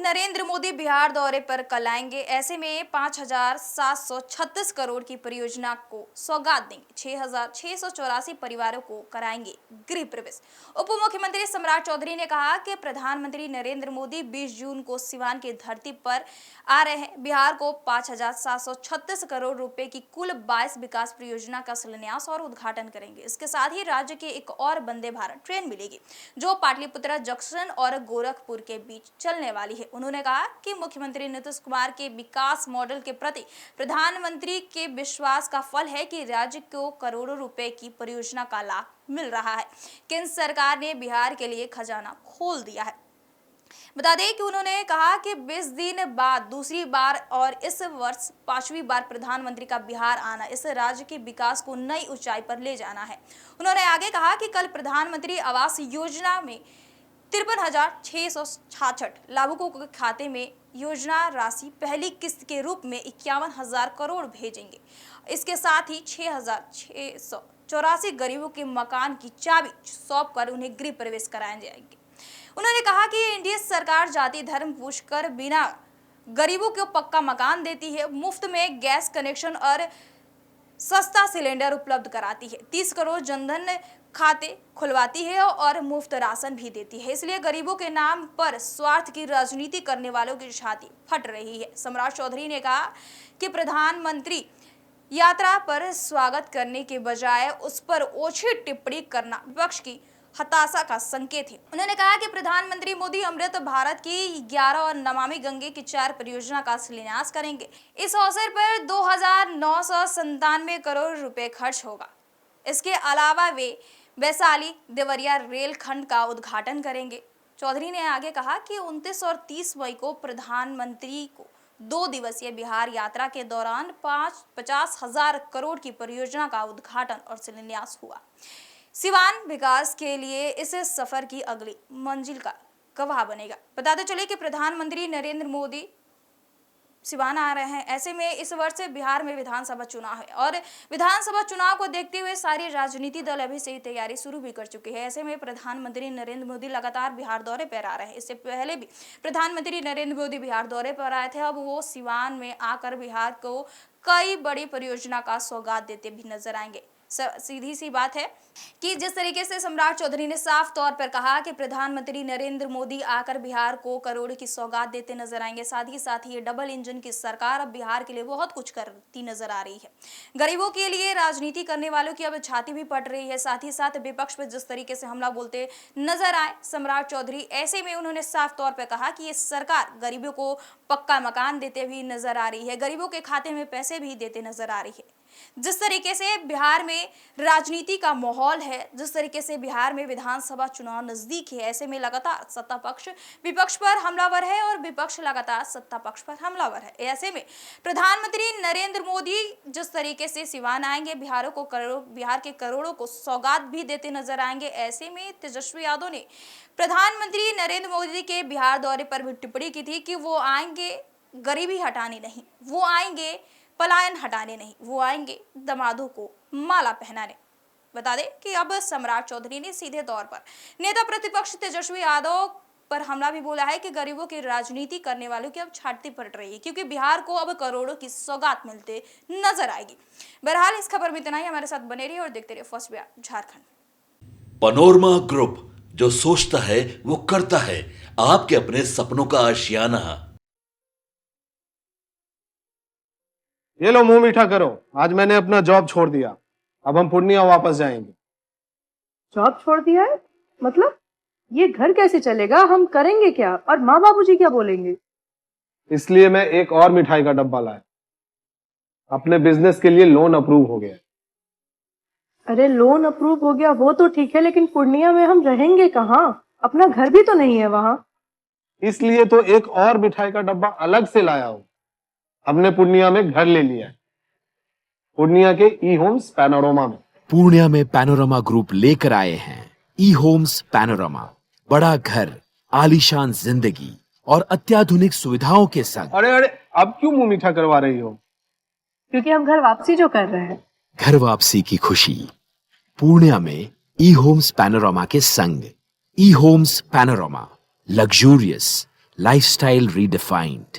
नरेंद्र मोदी बिहार दौरे पर कल आएंगे। ऐसे में 5,736 करोड़ की परियोजना को सौगात देंगे। 6,684 परिवारों को कराएंगे गृह प्रवेश। उप मुख्यमंत्री सम्राट चौधरी ने कहा कि प्रधानमंत्री नरेंद्र मोदी 20 जून को सिवान की धरती पर आ रहे हैं। बिहार को 5,736 करोड़ रुपए की कुल 22 विकास परियोजना का शिलान्यास और उद्घाटन करेंगे। इसके साथ ही राज्य के एक और वंदे भारत ट्रेन मिलेगी, जो पाटलिपुत्र जंक्शन और गोरखपुर के बीच चलने वाली है। उन्होंने कहा कि मुख्यमंत्री नीतीश कुमार के विकास मॉडल के प्रति प्रधानमंत्री के विश्वास का फल है कि राज्य को करोड़ों रुपए की परियोजना का लाभ मिल रहा है। केंद्र सरकार ने बिहार के लिए खजाना खोल दिया है। बता दें कि उन्होंने कहा कि 20 दिन बाद दूसरी बार और इस वर्ष 5वीं बार प्रधानमंत्री का बिहार आना इस राज्य के विकास को नई ऊंचाई पर ले जाना है। उन्होंने आगे कहा कि कल प्रधानमंत्री आवास योजना में 53,666 लाभुकों के खाते में योजना राशि पहली किस्त के रूप में 51,000 करोड़ भेजेंगे। इसके साथ ही 6,684 गरीबों के मकान की चाबी सौंप कर उन्हें गृह प्रवेश कराए जाएंगे। उन्होंने कहा कि एनडीए सरकार जाति धर्म पूछकर बिना गरीबों को पक्का मकान देती है, मुफ्त में गैस कनेक्शन और सस्ता सिलेंडर उपलब्ध कराती है, 30 करोड़ जनधन खाते खुलवाती है और मुफ्त राशन भी देती है। इसलिए गरीबों के नाम पर स्वार्थ की राजनीति करने वालों की छाती फट रही है। सम्राट चौधरी ने कहा कि प्रधानमंत्री यात्रा पर स्वागत करने के बजाय उस पर ओछी टिप्पणी करना विपक्ष की हताशा का संकेत है। उन्होंने कहा कि प्रधानमंत्री मोदी अमृत भारत की 11 और नमामि गंगे की 4 परियोजना का शिलान्यास करेंगे। इस अवसर पर 2,997 करोड़ रुपए खर्च होगा। इसके अलावा वे वैशाली देवरिया रेल खंड का उद्घाटन करेंगे। चौधरी ने आगे कहा कि 29 और 30 मई को प्रधानमंत्री को 2 दिवसीय बिहार यात्रा के दौरान 50,000 करोड़ की परियोजना का उद्घाटन और शिलान्यास हुआ। सिवान विकास के लिए इस सफर की अगली मंजिल का गवाह बनेगा। बताते चले कि प्रधानमंत्री नरेंद्र मोदी सिवान आ रहे हैं। ऐसे में इस वर्ष बिहार में विधानसभा चुनाव है और विधानसभा चुनाव को देखते हुए सारी राजनीतिक दल अभी से ही तैयारी शुरू भी कर चुके हैं। ऐसे में प्रधानमंत्री नरेंद्र मोदी लगातार बिहार दौरे पर आ रहे हैं। इससे पहले भी प्रधानमंत्री नरेंद्र मोदी बिहार दौरे पर आए थे। अब वो सिवान में आकर बिहार को कई बड़ी परियोजना का सौगात देते भी नजर आएंगे। सीधी सी बात है कि जिस तरीके से सम्राट चौधरी ने साफ तौर पर कहा कि प्रधानमंत्री नरेंद्र मोदी आकर बिहार को करोड़ों की सौगात देते नजर आएंगे, साथ ही ये डबल इंजन की सरकार अब बिहार के लिए बहुत कुछ करती नजर आ रही है। गरीबों के लिए राजनीति करने वालों की अब छाती भी पट रही है। साथ ही साथ विपक्ष पर जिस तरीके से हमला बोलते नजर आए सम्राट चौधरी, ऐसे में उन्होंने साफ तौर पर कहा कि ये सरकार गरीबों को पक्का मकान देते हुए नजर आ रही है, गरीबों के खाते में पैसे भी देते नजर आ रही है। जिस तरीके से बिहार में राजनीति का माहौल है, जिस तरीके से बिहार में विधानसभा चुनाव नजदीक है, ऐसे में लगातार सत्ता पक्ष विपक्ष पर हमलावर है और विपक्ष लगातार सत्ता पक्ष पर हमलावर है। ऐसे में प्रधानमंत्री नरेंद्र मोदी जिस तरीके से सिवान आएंगे, बिहार के करोड़ों को सौगात भी देते नजर आएंगे। ऐसे में तेजस्वी यादव ने प्रधानमंत्री नरेंद्र मोदी के बिहार दौरे पर भी टिप्पणी की थी कि वो आएंगे गरीबी हटाने नहीं, वो आएंगे पलायन हटाने नहीं, वो आएंगे दामादों को माला पहनाने। बता दें कि अब सम्राट चौधरी ने सीधे तौर पर नेता प्रतिपक्ष तेजस्वी यादव पर हमला भी बोला है कि गरीबों की राजनीति करने वालों की अब छाती पट रही है, क्योंकि बिहार को अब करोड़ों की सौगात मिलते नजर आएगी। बहरहाल इस खबर में इतना ही। हमारे साथ बने रहिए और देखते रहिए first Bihar Jharkhand. Panorama group, जो सोचता है वो करता है। आपके अपने सपनों का आशियाना। ये लो मुंह मीठा करो, आज मैंने अपना जॉब छोड़ दिया। अब हम पूर्णिया वापस जाएंगे। जॉब छोड़ दिया है? मतलब ये घर कैसे चलेगा? हम करेंगे क्या? और माँ बाबूजी क्या बोलेंगे? इसलिए मैं एक और मिठाई का डब्बा लाया। अपने बिजनेस के लिए लोन अप्रूव हो गया। अरे लोन अप्रूव हो गया वो तो ठीक है, लेकिन पूर्णिया में हम रहेंगे कहाँ? अपना घर भी तो नहीं है वहां। इसलिए तो एक और मिठाई का डब्बा अलग से लाया हूं। हमने पूर्णिया में घर ले लिया है, पूर्णिया के ई होम्स पैनोरमा में। पूर्णिया में पैनोरमा ग्रुप लेकर आए हैं ई होम्स पैनोरमा। बड़ा घर, आलीशान जिंदगी और अत्याधुनिक सुविधाओं के संग। अरे अब क्यों मुंह मीठा करवा रही हो? क्योंकि हम घर वापसी जो कर रहे हैं। घर वापसी की खुशी पूर्णिया में ई होम्स पैनोरमा के संग। ई homes panorama, luxurious lifestyle redefined.